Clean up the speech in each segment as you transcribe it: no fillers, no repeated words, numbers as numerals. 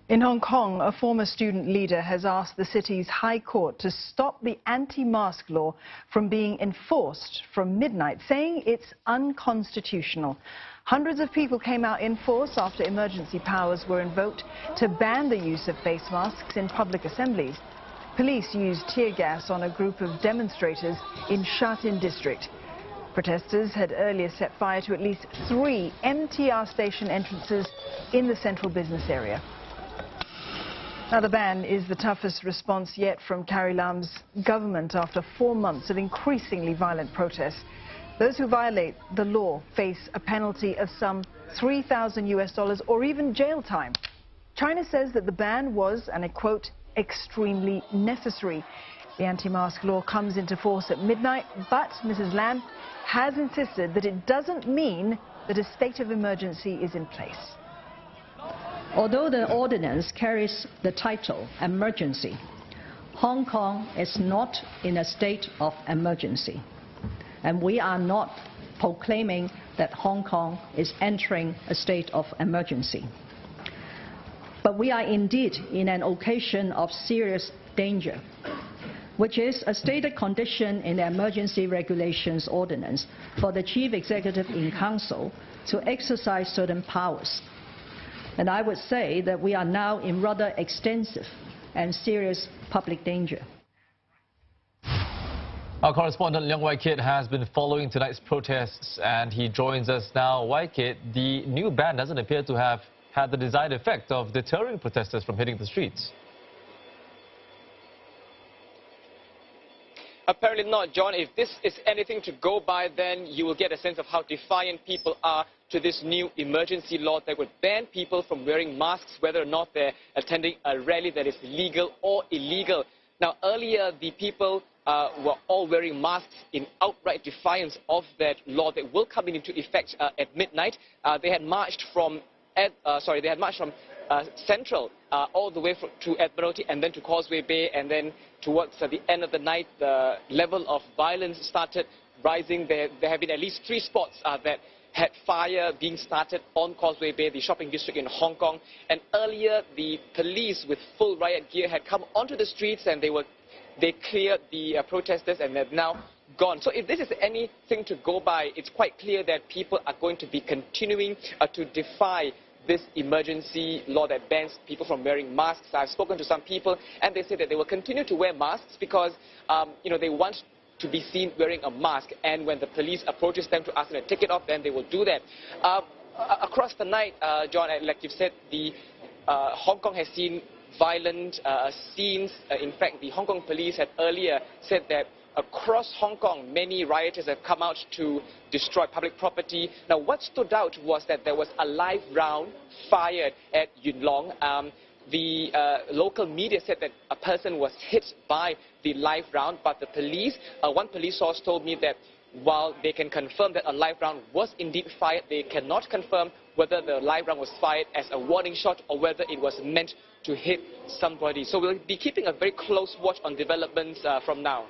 In Hong Kong, a former student leader has asked the city's High Court to stop the anti-mask law from being enforced from midnight, saying it's unconstitutional. Hundreds of people came out in force after emergency powers were invoked to ban the use of face masks in public assemblies. Police used tear gas on a group of demonstrators in Sha Tin district. Protesters had earlier set fire to at least 3 MTR station entrances in the central business area. Now, the ban is the toughest response yet from Carrie Lam's government after 4 months of increasingly violent protests. Those who violate the law face a penalty of some $3,000 or even jail time. China says that the ban was, and I quote, extremely necessary. The anti-mask law comes into force at midnight, but Mrs. Lam has insisted that it doesn't mean that a state of emergency is in place. Although the ordinance carries the title emergency, Hong Kong is not in a state of emergency. And we are not proclaiming that Hong Kong is entering a state of emergency. But we are indeed in an occasion of serious danger, which is a stated condition in the Emergency Regulations Ordinance for the Chief Executive in Council to exercise certain powers. And I would say that we are now in rather extensive and serious public danger. Our correspondent Leung Wai Kit has been following tonight's protests, and he joins us now. Wai Kit, the new ban doesn't appear to have had the desired effect of deterring protesters from hitting the streets. Apparently not, John. If this is anything to go by, then you will get a sense of how defiant people are to this new emergency law that would ban people from wearing masks, whether or not they're attending a rally that is legal or illegal. Now, earlier, the people were all wearing masks in outright defiance of that law that will come into effect at midnight. They had marched from Central all the way to Admiralty and then to Causeway Bay, and then towards the end of the night, the level of violence started rising. There have been at least 3 spots that had fire being started on Causeway Bay, the shopping district in Hong Kong. And earlier, the police with full riot gear had come onto the streets, and they cleared the protesters, and they're now gone. So if this is anything to go by, it's quite clear that people are going to be continuing to defy this emergency law that bans people from wearing masks. I've spoken to some people, and they say that they will continue to wear masks because they want to be seen wearing a mask, and when the police approaches them to ask them to take it off, then they will do that. Across the night, John, like you've said, Hong Kong has seen violent scenes. In fact, the Hong Kong police had earlier said that across Hong Kong, many rioters have come out to destroy public property. Now, what stood out was that there was a live round fired at Yuen Long. The local media said that a person was hit by the live round, but the police, one police source told me that while they can confirm that a live round was indeed fired, they cannot confirm whether the live round was fired as a warning shot or whether it was meant to hit somebody. So we'll be keeping a very close watch on developments from now.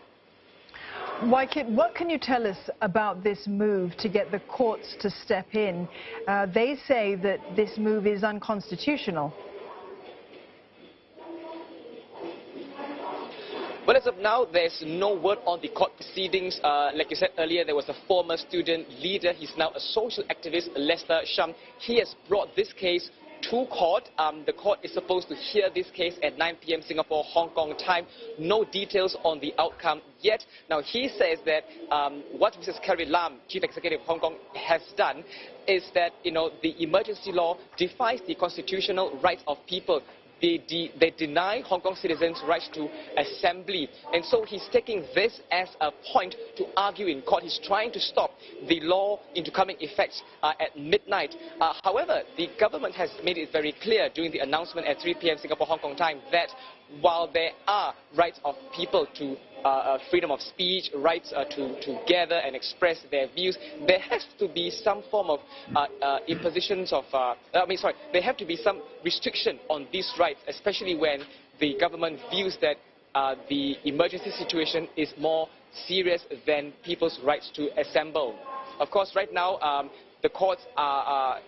Wai Kit, what can you tell us about this move to get the courts to step in? They say that this move is unconstitutional. Well, as of now, there's no word on the court proceedings. Like you said earlier, there was a former student leader. He's now a social activist, Lester Shum. He has brought this case to court. The court is supposed to hear this case at 9 p.m. Singapore, Hong Kong time. No details on the outcome yet. Now, he says that what Mrs. Carrie Lam, Chief Executive of Hong Kong, has done is that, the emergency law defies the constitutional rights of people. They deny Hong Kong citizens' rights to assembly. And so he's taking this as a point to argue in court. He's trying to stop the law into coming effect at midnight. However, the government has made it very clear during the announcement at 3 p.m. Singapore, Hong Kong time that while there are rights of people to freedom of speech, rights to gather and express their views, there has to be some form of impositions of, there have to be some restriction on these rights, especially when the government views that the emergency situation is more serious than people's rights to assemble. Of course, right now, the courts are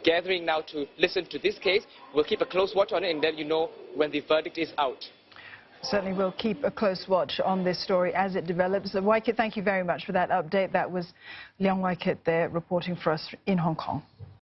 gathering now to listen to this case. We'll keep a close watch on it and let you know when the verdict is out. Certainly we'll keep a close watch on this story as it develops. Waikit, thank you very much for that update. That was Leong Waikit there reporting for us in Hong Kong.